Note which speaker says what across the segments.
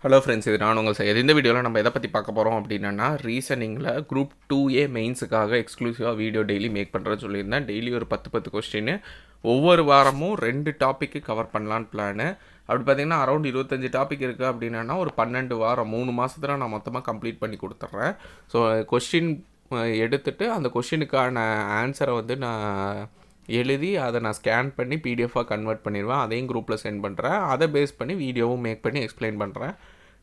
Speaker 1: Hello friends, இது நான் உங்கள் சையத். இந்த வீடியோவில் நம்ம எதை பற்றி பார்க்க போகிறோம் அப்படின்னா, ரீசனிங்கில் குரூப் 2A மெயின்ஸுக்காக எக்ஸ்க்ளூசிவாக வீடியோ டெய்லி மேக் பண்ணுறேன்னு சொல்லியிருந்தேன். டெய்லி ஒரு 10 கொஸ்டின், ஒவ்வொரு வாரமும் 2 டாப்பிக்கு கவர் பண்ணலான்னு பிளானு. அப்படி பார்த்தீங்கன்னா அரௌண்ட் 25 டாபிக் இருக்குது அப்படின்னா ஒரு 12 வாரம் 3 மாதத்தில் நான் மொத்தமாக கம்ப்ளீட் பண்ணி கொடுத்துட்றேன். ஸோ கொஸ்டின் எடுத்துகிட்டு அந்த கொஸ்டினுக்கான ஆன்சரை வந்து நான் எழுதி அதை நான் ஸ்கேன் பண்ணி பிடிஎஃபாக கன்வெர்ட் பண்ணிடுவேன். அதையும் குரூப்பில் சென்ட் பண்ணுறேன். அதை பேஸ் பண்ணி வீடியோவும் மேக் பண்ணி எக்ஸ்பிளைன் பண்ணுறேன்.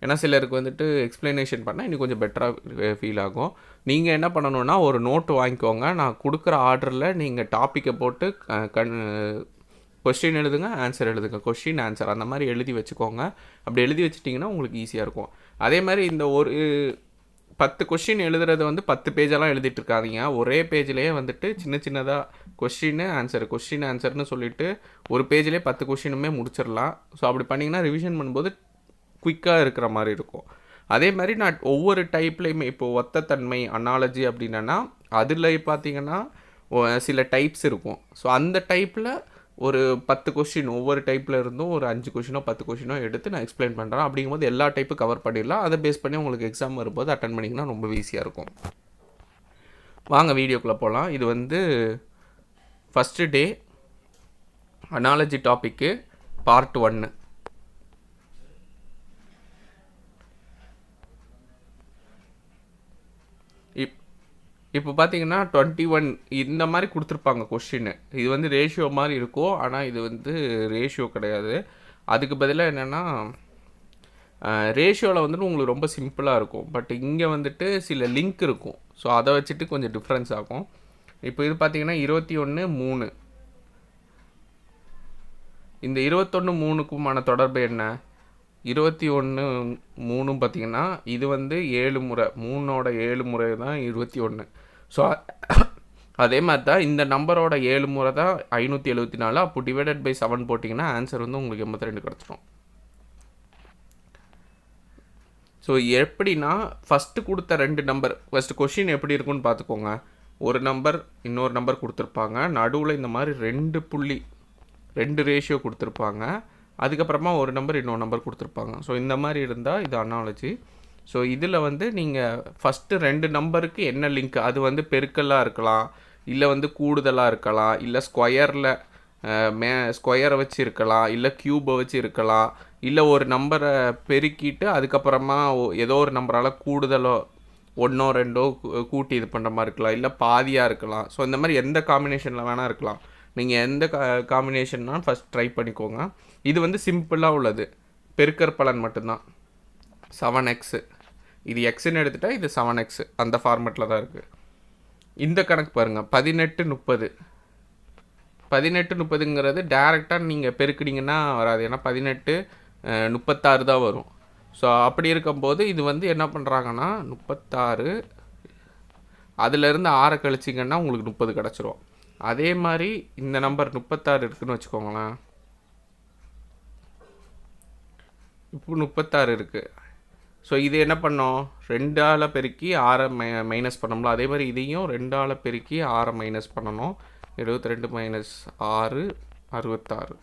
Speaker 1: ஏன்னா சிலருக்கு வந்துட்டு எக்ஸ்ப்ளனேஷன் பண்ணால் இன்னும் கொஞ்சம் பெட்டராக ஃபீல் ஆகும். நீங்கள் என்ன பண்ணணுன்னா, ஒரு நோட்டு வாங்கிக்கோங்க. நான் கொடுக்குற ஆர்டரில் நீங்கள் டாப்பிக்கை போட்டு கொஸ்டின் எழுதுங்க, ஆன்சர் எழுதுங்க, கொஸ்டின் ஆன்சர் அந்த மாதிரி எழுதி வச்சுக்கோங்க. அப்படி எழுதி வச்சிட்டிங்கன்னா உங்களுக்கு ஈஸியாக இருக்கும். அதே மாதிரி இந்த ஒரு 10 கொஸ்டின் எழுதுறது வந்து 10 பேஜெல்லாம் எழுதிட்டு இருக்காதீங்க. ஒரே பேஜ்லேயே வந்துட்டு சின்ன சின்னதாக கொஸ்டின் ஆன்சர்னு சொல்லிவிட்டு ஒரு பேஜ்லேயே 10 கொஸ்டினுமே முடிச்சிடலாம். ஸோ அப்படி பண்ணிங்கன்னா ரிவிஷன் பண்ணும்போது குயிக்காக இருக்கிற மாதிரி இருக்கும். அதே மாதிரி நான் ஒவ்வொரு டைப்லேயுமே இப்போது ஒத்த தன்மை அனாலஜி அப்படின்னா அதில் பார்த்தீங்கன்னா சில டைப்ஸ் இருக்கும். ஸோ அந்த டைப்பில் ஒரு 10 கொஸ்டின் ஒவ்வொரு டைப்பில் இருந்தும் ஒரு 5 கொஸ்டினோ 10 கொஸ்டினோ எடுத்து நான் எக்ஸ்பிளைன் பண்ணுறேன். அப்படிங்கும்போது எல்லா டைப்பும் கவர் பண்ணிடலாம். அதை பேஸ் பண்ணி உங்களுக்கு எக்ஸாம் வரும்போது அட்டன் பண்ணிங்கன்னா ரொம்ப ஈஸியாக இருக்கும். வாங்க வீடியோக்குள்ளே போகலாம். இது வந்து first day analogy topic part 1. இப்போ பார்த்தீங்கன்னா 21 இந்த மாதிரி கொடுத்துருப்பாங்க கொஸ்டின். இது வந்து ரேஷியோ மாதிரி இருக்கும், ஆனால் இது வந்து ரேஷியோ கிடையாது. அதுக்கு பதிலாக என்னென்னா ரேஷியோவில் வந்துட்டு உங்களுக்கு ரொம்ப சிம்பிளாக இருக்கும். பட் இங்கே வந்துட்டு சில லிங்க் இருக்கும். ஸோ அதை வச்சுட்டு கொஞ்சம் டிஃப்ரென்ஸ் ஆகும். இப்போ இது பார்த்தீங்கன்னா 21:3. இந்த 21:3க்குமான தொடர்பு என்ன? 21:3 பார்த்தீங்கன்னா இது வந்து 7 முறை, 3ஓட 7 முறை தான் 21. ஸோ அதே மாதிரி தான் இந்த நம்பரோட 7 முறை தான் 574. அப்போ டிவைடட் பை 7 போட்டிங்கன்னா ஆன்சர் வந்து உங்களுக்கு 82 கிடச்சிரும். ஸோ எப்படின்னா ஃபஸ்ட்டு கொடுத்த 2 நம்பர், ஃபஸ்ட்டு கொஷின் எப்படி இருக்குன்னு பார்த்துக்கோங்க. ஒரு நம்பர் இன்னொரு நம்பர் கொடுத்துருப்பாங்க, நடுவில் இந்த மாதிரி 2 புள்ளி 2 ரேஷியோ கொடுத்துருப்பாங்க, அதுக்கப்புறமா ஒரு நம்பர் இன்னொரு நம்பர் கொடுத்துருப்பாங்க. ஸோ இந்த மாதிரி இருந்தால் இது அனாலஜி. ஸோ இதில் வந்து நீங்கள் ஃபஸ்ட்டு 2 நம்பருக்கு என்ன லிங்க், அது வந்து பெருக்கலாக இருக்கலாம், இல்லை வந்து கூடுதலாக இருக்கலாம், இல்லை ஸ்கொயரை வச்சு இருக்கலாம், இல்லை க்யூபை வச்சு இருக்கலாம், இல்லை ஒரு நம்பரை பெருக்கிட்டு அதுக்கப்புறமா ஏதோ ஒரு நம்பரால் கூடுதலோ 1ஓ 2ஓ கூட்டி இது பண்ணுற மாதிரி இருக்கலாம், இல்லை பாதியாக இருக்கலாம். ஸோ இந்த மாதிரி எந்த காம்பினேஷனில் வேணால் இருக்கலாம். நீங்கள் எந்த காம்பினேஷன்னாலும் ஃபஸ்ட் ட்ரை பண்ணிக்கோங்க. இது வந்து சிம்பிளாக உள்ளது, பெருக்கற் பலன் மட்டும்தான். 7x, இது எக்ஸ்ன்னு எடுத்துகிட்டா இது 7x, அந்த ஃபார்மெட்டில் தான் இருக்குது. இந்த கணக்கு பாருங்கள், 18:30. 18:30ங்கிறது டேரெக்டாக நீங்கள் பெருக்கினீங்கன்னா வராது, ஏன்னா 18:36 தான் வரும். ஸோ அப்படி இருக்கும்போது இது வந்து என்ன பண்ணுறாங்கன்னா 36, அதிலேருந்து 6 கழிச்சிங்கன்னா உங்களுக்கு 30 கிடச்சிரும். அதே மாதிரி இந்த நம்பர் 36 இருக்குதுன்னு வச்சுக்கோங்களேன். இப்போ 36 இருக்குது. ஸோ இது என்ன பண்ணோம், 2ஆல் பெருக்கி 6 மைனஸ் பண்ணோம்ல, அதே மாதிரி இதையும் 2ஆல் பெருக்கி 6 மைனஸ் பண்ணணும். 72 மைனஸ் 6 66.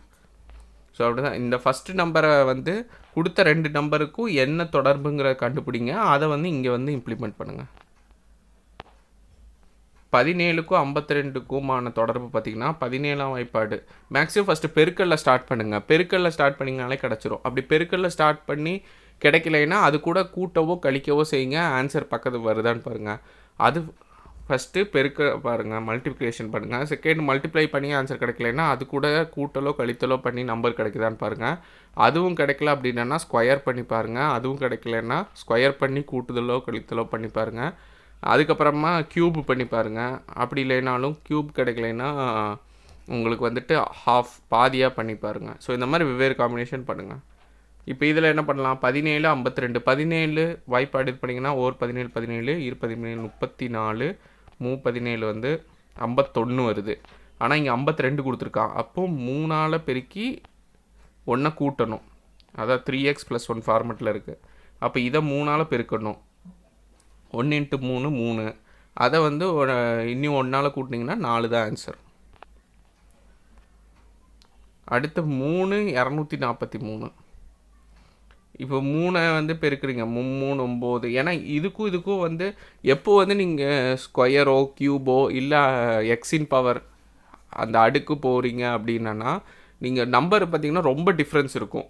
Speaker 1: ஸோ அப்படி தான் இந்த ஃபஸ்ட்டு நம்பரை வந்து கொடுத்த 2 நம்பருக்கும் என்ன தொடர்புங்கிற கண்டுபிடிங்க. அதை வந்து இங்கே வந்து இம்ப்ளிமெண்ட் பண்ணுங்கள். 17க்கும் 52க்குமான தொடர்பு பார்த்திங்கன்னா 17ஆம் வாய்ப்பாடு மேக்ஸிமம் ஃபஸ்ட்டு பெருக்கல்ல ஸ்டார்ட் பண்ணுங்கள். பெருக்கல்ல ஸ்டார்ட் பண்ணிங்கனாலே கிடச்சிரும். அப்படி பெருக்கல்ல ஸ்டார்ட் பண்ணி கிடைக்கலைன்னா அது கூட கூட்டவோ கழிக்கவோ செய்யுங்க, ஆன்சர் பக்கத்து வருதான்னு பாருங்கள். அது ஃபஸ்ட்டு பெருக்க பாருங்கள், மல்டிப்ளிகேஷன் பண்ணுங்கள். செகண்ட் மல்டிப்ளை பண்ணி ஆன்சர் கிடைக்கலைன்னா அது கூட கூட்டலோ கழித்தலோ பண்ணி நம்பர் கிடைக்குதான்னு பாருங்கள். அதுவும் கிடைக்கல அப்படின்னா ஸ்கொயர் பண்ணி பாருங்கள். அதுவும் கிடைக்கலன்னா ஸ்கொயர் பண்ணி கூட்டுதலோ கழித்தலோ பண்ணி பாருங்கள். அதுக்கப்புறமா க்யூப் பண்ணி பாருங்கள். அப்படி இல்லைனாலும் க்யூப் கிடைக்கலைன்னா உங்களுக்கு வந்துட்டு பாதியாக பண்ணி பாருங்கள். ஸோ இந்த மாதிரி வெவ்வேறு காம்பினேஷன் பண்ணுங்கள். இப்போ இதில் என்ன பண்ணலாம், 17 52, 17 வாய்ப்பாடு இது பண்ணிங்கன்னா 17 17, 17 34, 17 வந்து 51 வருது. ஆனால் இங்கே 52 கொடுத்துருக்கான். அப்போ 3ஆல் பெருக்கி 1 கூட்டணும், அதாவது 3x + 1 ஃபார்மெட்டில் இருக்குது. அப்போ இதை 3ஆல் பெருக்கணும். 1 × 3 3, அதை வந்து இன்னும் 1ஆல் கூட்டினீங்கன்னா 4 தான் ஆன்சர். அடுத்து 3 243. இப்போ 3 வந்து பெருக்குறீங்க. 3 9. ஏன்னா இதுக்கும் வந்து எப்போ வந்து நீங்கள் ஸ்கொயரோ கியூபோ இல்லை எக்ஸின் பவர் அந்த அடுக்கு போகிறீங்க அப்படின்னா நீங்கள் நம்பர் பார்த்தீங்கன்னா ரொம்ப டிஃப்ரென்ஸ் இருக்கும்.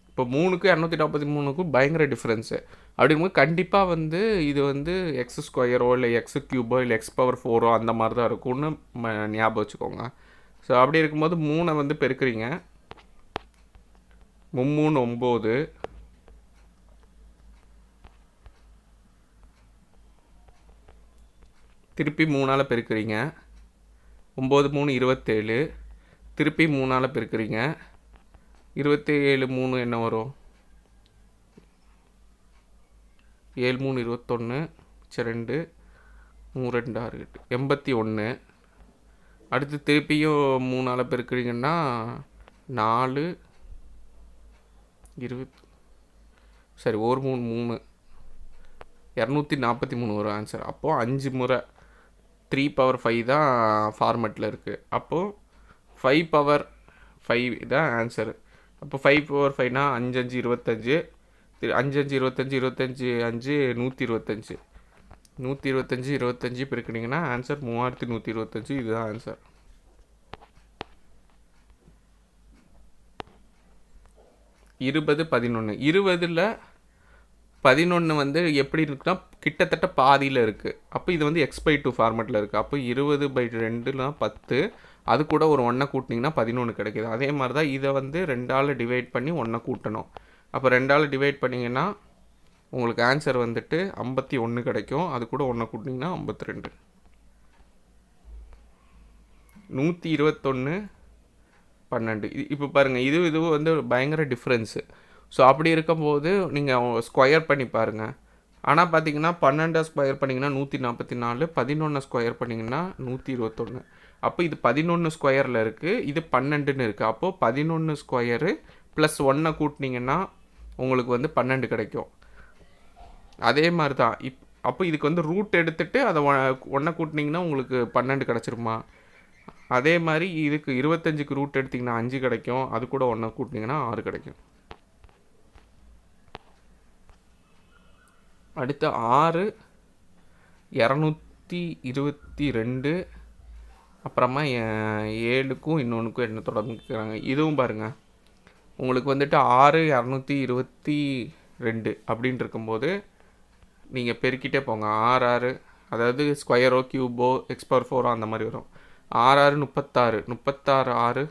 Speaker 1: இப்போ 3க்கும் 243க்கும் பயங்கர டிஃப்ரென்ஸு. அப்படிங்கும்போது கண்டிப்பாக வந்து இது வந்து எக்ஸ் ஸ்கொயரோ இல்லை எக்ஸ் கியூபோ இல்லை எக்ஸ் பவர் 4ஓ அந்த மாதிரி தான் இருக்கும்னு ஞாபகம் வச்சுக்கோங்க. ஸோ அப்படி இருக்கும்போது 3 வந்து பெருக்குறீங்க. 3 9. திருப்பி 3ஆல் பெருக்குறீங்க. 9 3 27. திருப்பி 3ஆல் பெருக்குறீங்க. 27 3 என்ன வரும்? 7 3 21. 2 3 2 6 8 81. அடுத்து திருப்பியும் 3ஆல் பெருக்குறீங்கன்னா 4 20. சரி, 1 3 3 243 வரும் ஆன்சர். அப்போது 5 முறை 3 பவர் 5 தான் ஃபார்மெட்டில் இருக்குது. அப்போது 5 பவர் 5 தான் ஆன்சரு. அப்போ 5 பவர் 5னா 5 5 25. 5 5 25 25 5 125. 125 25 பெருக்குனீங்கன்னா ஆன்சர் 3125. இதுதான் ஆன்சர். இருபது 11. 20ல் 11 வந்து எப்படி இருக்குன்னா கிட்டத்தட்ட பாதியில் இருக்குது. அப்போ இது வந்து x/2 ஃபார்மெட்டில் இருக்குது. அப்போ 20/2னா 10. அது கூட ஒரு 1 கூட்டினீங்கன்னா 11 கிடைக்கிது. அதே மாதிரி தான் இதை வந்து 2ஆல் டிவைட் பண்ணி 1 கூட்டணும். அப்போ 2ஆல் டிவைட் பண்ணிங்கன்னா உங்களுக்கு ஆன்சர் வந்துட்டு 51 கிடைக்கும். அது கூட 1 கூட்டினீங்கன்னா 52. 121 12. இப்போ பாருங்கள், இதுவும் வந்து பயங்கர டிஃப்ரென்ஸு. ஸோ அப்படி இருக்கும்போது நீங்கள் ஸ்கொயர் பண்ணி பாருங்கள். ஆனால் பார்த்தீங்கன்னா 12 ஸ்கொயர் பண்ணிங்கன்னா 144. 11 ஸ்கொயர் பண்ணிங்கன்னா 121. அப்போ இது 11 ஸ்கொயரில் இருக்குது, இது 12ன்னு இருக்குது. அப்போது 11 ஸ்கொயரு ப்ளஸ் 1 கூட்டினீங்கன்னா உங்களுக்கு வந்து 12 கிடைக்கும். அதே மாதிரி தான் அப்போ இதுக்கு வந்து ரூட் எடுத்துகிட்டு அதை 1 கூட்டினீங்கன்னா உங்களுக்கு 12 கிடச்சிருமா? அதே மாதிரி இதுக்கு 25க்கு ரூட் எடுத்திங்கன்னா 5 கிடைக்கும். அது கூட 1 கூட்டினீங்கன்னா 6 கிடைக்கும். அடுத்து 6 222. அப்புறமா 7க்கும் இன்னொன்றுக்கும் என்ன தொடர்ந்துக்கிறாங்க. இதுவும் பாருங்கள், உங்களுக்கு வந்துட்டு 6 222 அப்படின்னு இருக்கும்போது நீங்கள் பெருக்கிட்டே போங்க. 6 6, அதாவது ஸ்கொயரோ கியூபோ x/4 அந்த மாதிரி வரும். 6 6 36. 36 6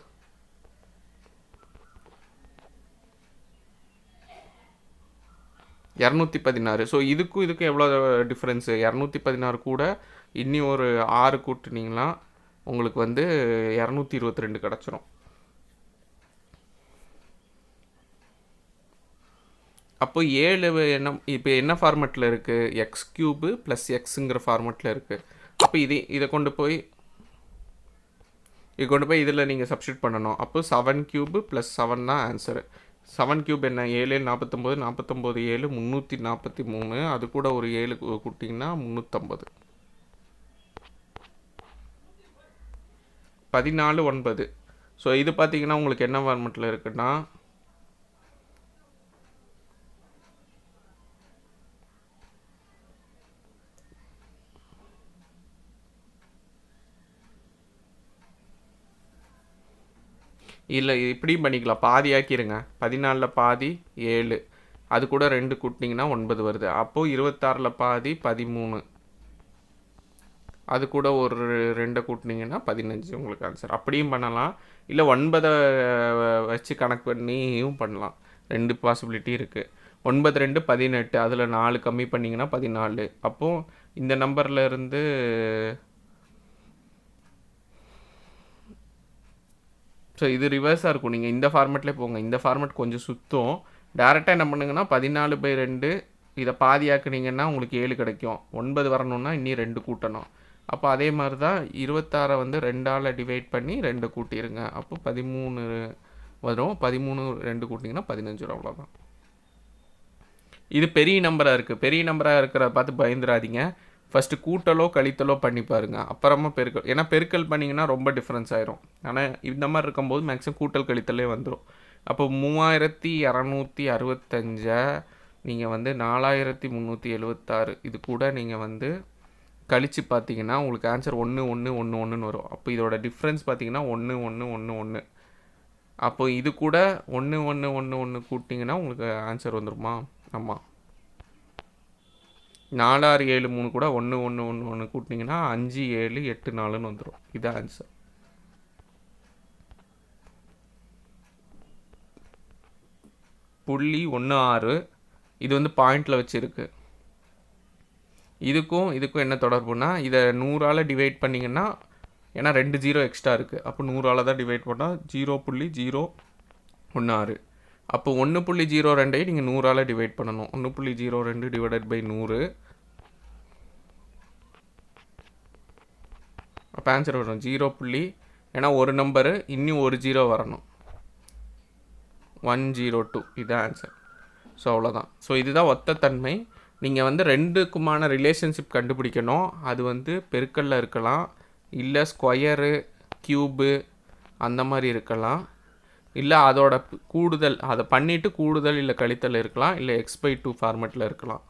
Speaker 1: 216. ஸோ இதுக்கும் எவ்வளோ டிஃப்ரென்ஸு? 216 கூட இன்னி ஒரு 6 கூட்டினீங்கன்னா உங்களுக்கு வந்து 222 கிடச்சிரும். அப்போ 7 இப்போ என்ன ஃபார்மெட்டில் இருக்குது? x³ + xங்கிற ஃபார்மெட்டில் இருக்குது. அப்போ இதை கொண்டு போய் இதில் நீங்கள் சப்ஸ்டியூட் பண்ணணும். அப்போ 7³ + 7 தான் ஆன்சரு. 7³ என்ன? 7 49. 49 7 343. அது கூட ஒரு 7 கூட்டிங்கன்னா 350. 14 9. ஸோ இது பார்த்தீங்கன்னா உங்களுக்கு என்ன ஃபார்மெட்டில் இருக்குன்னா இல்லை, இப்படியும் பண்ணிக்கலாம், பாதியாக்கிடுங்க. 14ல் பாதி 7, அது கூட 2 கூட்டினீங்கன்னா 9 வருது. அப்போது 26ல் பாதி 13, அது கூட ஒரு 2 கூட்டினீங்கன்னா 15 உங்களுக்கு ஆன்சர். அப்படியும் பண்ணலாம், இல்லை 9 வச்சு கணக்கு பண்ணியும் பண்ணலாம். 2 பாசிபிலிட்டி இருக்குது. 9 2 18. அதில் 4 கம்மி பண்ணிங்கன்னா 14. அப்போது இந்த நம்பரில் இருந்து ஸோ இது ரிவர்ஸாக இருக்கும். நீங்கள் இந்த ஃபார்மெட்லேயே போங்க. இந்த ஃபார்மெட் கொஞ்சம் சுற்றும். டேரெக்டாக என்ன பண்ணுங்கன்னா 14/2 இதை பாதியாக்குனீங்கன்னா உங்களுக்கு 7 கிடைக்கும். 9 வரணுன்னா இன்னி 2 கூட்டணும். அப்போ அதே மாதிரி தான் 26 வந்து 2ஆல் டிவைட் பண்ணி 2 கூட்டிடுங்க. அப்போ 13 வரும். 13 2 கூட்டிங்கன்னா 15 வரும். அவ்வளோதான். இது பெரிய நம்பராக இருக்குது. பெரிய நம்பராக இருக்கிறத பார்த்து பயந்துடாதீங்க. ஃபஸ்ட்டு கூட்டலோ கழித்தலோ பண்ணி பாருங்கள், அப்புறமா பெருக்கல். ஏன்னா பெருக்கல் பண்ணிங்கன்னா ரொம்ப டிஃப்ரென்ஸ் ஆயிரும். ஆனால் இந்த மாதிரி இருக்கும்போது மேக்ஸிமம் கூட்டல் கழித்தலே வந்துடும். அப்போ 3265 நீங்கள் வந்து 4376 இது கூட நீங்கள் வந்து கழித்து பார்த்தீங்கன்னா உங்களுக்கு ஆன்சர் 1111 வரும். அப்போ இதோட டிஃப்ரென்ஸ் பார்த்தீங்கன்னா 1111. அப்போ இது கூட 1111 கூட்டிங்கன்னா உங்களுக்கு ஆன்சர் வந்துருமா? ஆமாம். 4673 கூட 1111 கூட்டிங்கன்னா 5784ன்னு வந்துடும். இதான் ஆன்சர். .16 இது வந்து பாயிண்டில் வச்சுருக்கு. இதுக்கும் என்ன தொடர்புனா இதை 100ஆல் டிவைட் பண்ணிங்கன்னா ஏன்னா 2 0 எக்ஸ்ட்ரா இருக்குது. அப்போ 100ஆல் தான் டிவைட் பண்ணால் 0.016. அப்போ 1.02 நீங்கள் 100ஆல் டிவைட் பண்ணணும். 1.02 டிவைடட் பை 100. அப்போ ஆன்சர் வரும் 0. ஏன்னா ஒரு நம்பரு இன்னும் ஒரு 0 வரணும். 102 இதுதான் ஆன்சர். ஸோ அவ்வளோதான். ஸோ இதுதான் ஒத்த தன்மை. நீங்கள் வந்து ரெண்டுக்குமான ரிலேஷன்ஷிப் கண்டுபிடிக்கணும். அது வந்து பெருக்கல்ல இருக்கலாம், இல்லை ஸ்கொயரு, க்யூபு அந்த மாதிரி இருக்கலாம், இல்லை அதோட கூடுதல் அதை பண்ணிவிட்டு கூடுதல் இல்லை கழித்தல் இருக்கலாம், இல்லை x/2 ஃபார்மெட்டில் இருக்கலாம்,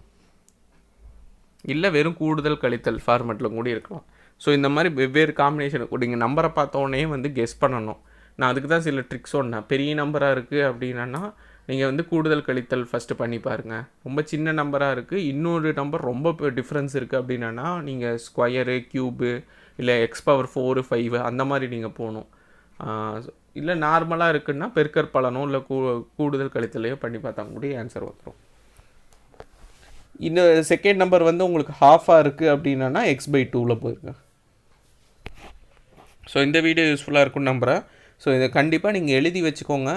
Speaker 1: இல்லை வெறும் கூடுதல் கழித்தல் ஃபார்மெட்டில் கூட இருக்கலாம். ஸோ இந்த மாதிரி வெவ்வேறு காம்பினேஷன் நீங்கள் நம்பரை பார்த்தோன்னே வந்து கெஸ் பண்ணணும். நான் அதுக்கு தான் சில ட்ரிக்ஸ் சொன்னேன். பெரிய நம்பராக இருக்குது அப்படின்னா நீங்கள் வந்து கூடுதல் கழித்தல் ஃபஸ்ட்டு பண்ணி பாருங்கள். ரொம்ப சின்ன நம்பராக இருக்குது, இன்னொரு நம்பர் ரொம்ப டிஃப்ரென்ஸ் இருக்குது அப்படின்னா நீங்கள் ஸ்கொயரு, க்யூபு, இல்லை x⁴, 5 அந்த மாதிரி நீங்கள் போகணும். இல்லை நார்மலாக இருக்குன்னா பெருக்கற்பலனோ இல்லை கூடுதல் கழித்தலையோ பண்ணி பார்த்தா கூட ஆன்சர் வந்துடும். இன்னும் செகண்ட் நம்பர் வந்து உங்களுக்கு ஹாஃபாக இருக்குது அப்படின்னா x/2 போயிருங்க. ஸோ இந்த வீடியோ யூஸ்ஃபுல்லாக இருக்குன்னு நம்புகிறேன். ஸோ இதை கண்டிப்பாக நீங்கள் எழுதி வச்சுக்கோங்க.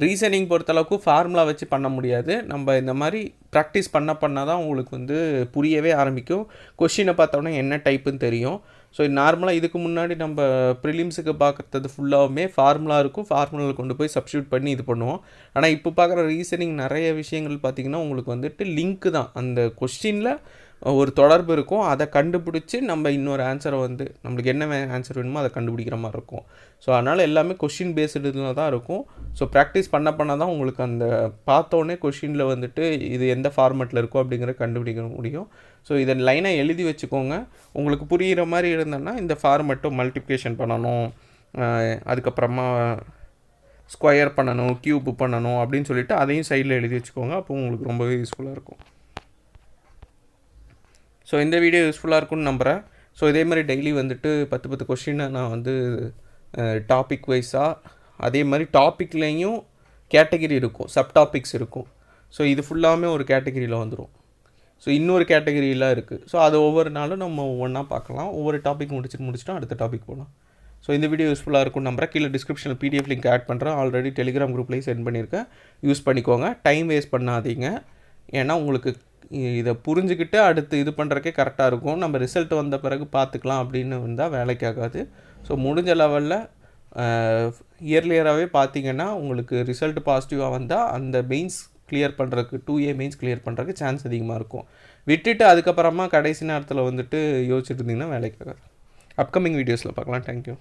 Speaker 1: ரீசனிங் பொறுத்தளவுக்கு ஃபார்முலா வச்சு பண்ண முடியாது. நம்ம இந்த மாதிரி ப்ராக்டிஸ் பண்ண தான் உங்களுக்கு வந்து புரியவே ஆரம்பிக்கும். கொஷினை பார்த்தோன்னே என்ன டைப்புன்னு தெரியும். ஸோ நார்மலாக இதுக்கு முன்னாடி நம்ம ப்ரிலிம்ஸுக்கு பார்க்குறது ஃபுல்லாகவுமே ஃபார்முலா இருக்கும். ஃபார்முலாவில் கொண்டு போய் சப்ஸ்டியூட் பண்ணி இது பண்ணுவோம். ஆனால் இப்போ பார்க்குற ரீசனிங் நிறைய விஷயங்கள் பார்த்திங்கன்னா உங்களுக்கு வந்துட்டு லிங்க்கு தான். அந்த கொஸ்டினில் ஒரு தொடர்பு இருக்கும். அதை கண்டுபிடிச்சி நம்ம இன்னொரு ஆன்சரை வந்து நம்மளுக்கு என்ன ஆன்சர் வேணுமோ அதை கண்டுபிடிக்கிற மாதிரி இருக்கும். ஸோ அதனால் எல்லாமே கொஷின் பேஸ்டில் தான் இருக்கும். ஸோ ப்ராக்டிஸ் பண்ண தான் உங்களுக்கு அந்த பார்த்தோன்னே கொஷினில் வந்துட்டு இது எந்த ஃபார்மெட்டில் இருக்கோ அப்படிங்கிற கண்டுபிடிக்க முடியும். ஸோ இதை லைனாக எழுதி வச்சுக்கோங்க. உங்களுக்கு புரிகிற மாதிரி இருந்ததுன்னா இந்த ஃபார்மெட்டும் மல்டிப்ளிகேஷன் பண்ணணும், அதுக்கப்புறமா ஸ்கொயர் பண்ணணும், க்யூப் பண்ணணும் அப்படின்னு சொல்லிவிட்டு அதையும் சைடில் எழுதி வச்சுக்கோங்க. அப்போ உங்களுக்கு ரொம்பவே யூஸ்ஃபுல்லாக இருக்கும். ஸோ இந்த வீடியோ யூஸ்ஃபுல்லாக இருக்கும்னு நம்புகிறேன். ஸோ இதே மாதிரி டெய்லி வந்துட்டு 10 கொஷினை நான் வந்து டாபிக் வைஸாக, அதே மாதிரி டாப்பிக்லேயும் கேட்டகிரி இருக்கும், சப் டாபிக்ஸ் இருக்கும். ஸோ இது ஃபுல்லாமே ஒரு கேட்டகிரியில் வந்துடும். ஸோ இன்னொரு கேட்டகிரியெலாம் இருக்குது. ஸோ அது ஒவ்வொரு நாளும் நம்ம ஒவ்வொன்றா பார்க்கலாம். ஒவ்வொரு டாபிக் முடிச்சுட்டு அடுத்த டாபிக் போகலாம். ஸோ இந்த வீடியோ யூஸ்ஃபுல்லாக இருக்கும்னு நம்புகிறேன். கீழே டிஸ்கிரிப்ஷனில் பிடிஎஃப் லிங்க் ஆட் பண்ணுறேன். ஆல்ரெடி டெலிகிராம் குரூப்லேயும் சென்ட் பண்ணியிருக்கேன். யூஸ் பண்ணிக்கோங்க. டைம் வேஸ்ட் பண்ணாதீங்க. ஏன்னா உங்களுக்கு இதை புரிஞ்சுக்கிட்டு அடுத்து இது பண்ணுறக்கே கரெக்டாக இருக்கும். நம்ம ரிசல்ட் வந்த பிறகு பார்த்துக்கலாம் அப்படின்னு இருந்தால் வேலைக்கு ஆகாது. ஸோ முடிஞ்ச லெவலில் இயர்லியராகவே பார்த்தீங்கன்னா உங்களுக்கு ரிசல்ட் பாசிட்டிவாக வந்தால் அந்த மெயின்ஸ் கிளியர் பண்ணுறதுக்கு 2A மெயின்ஸ் கிளியர் பண்ணுறதுக்கு சான்ஸ் அதிகமாக இருக்கும். விட்டுட்டு அதுக்கப்புறமா கடைசி நேரத்தில் வந்துட்டு யோசிச்சுட்டு இருந்தீங்கன்னா வேலைக்கு ஆகாது. அப்கமிங் வீடியோஸில் பார்க்கலாம். தேங்க்யூ.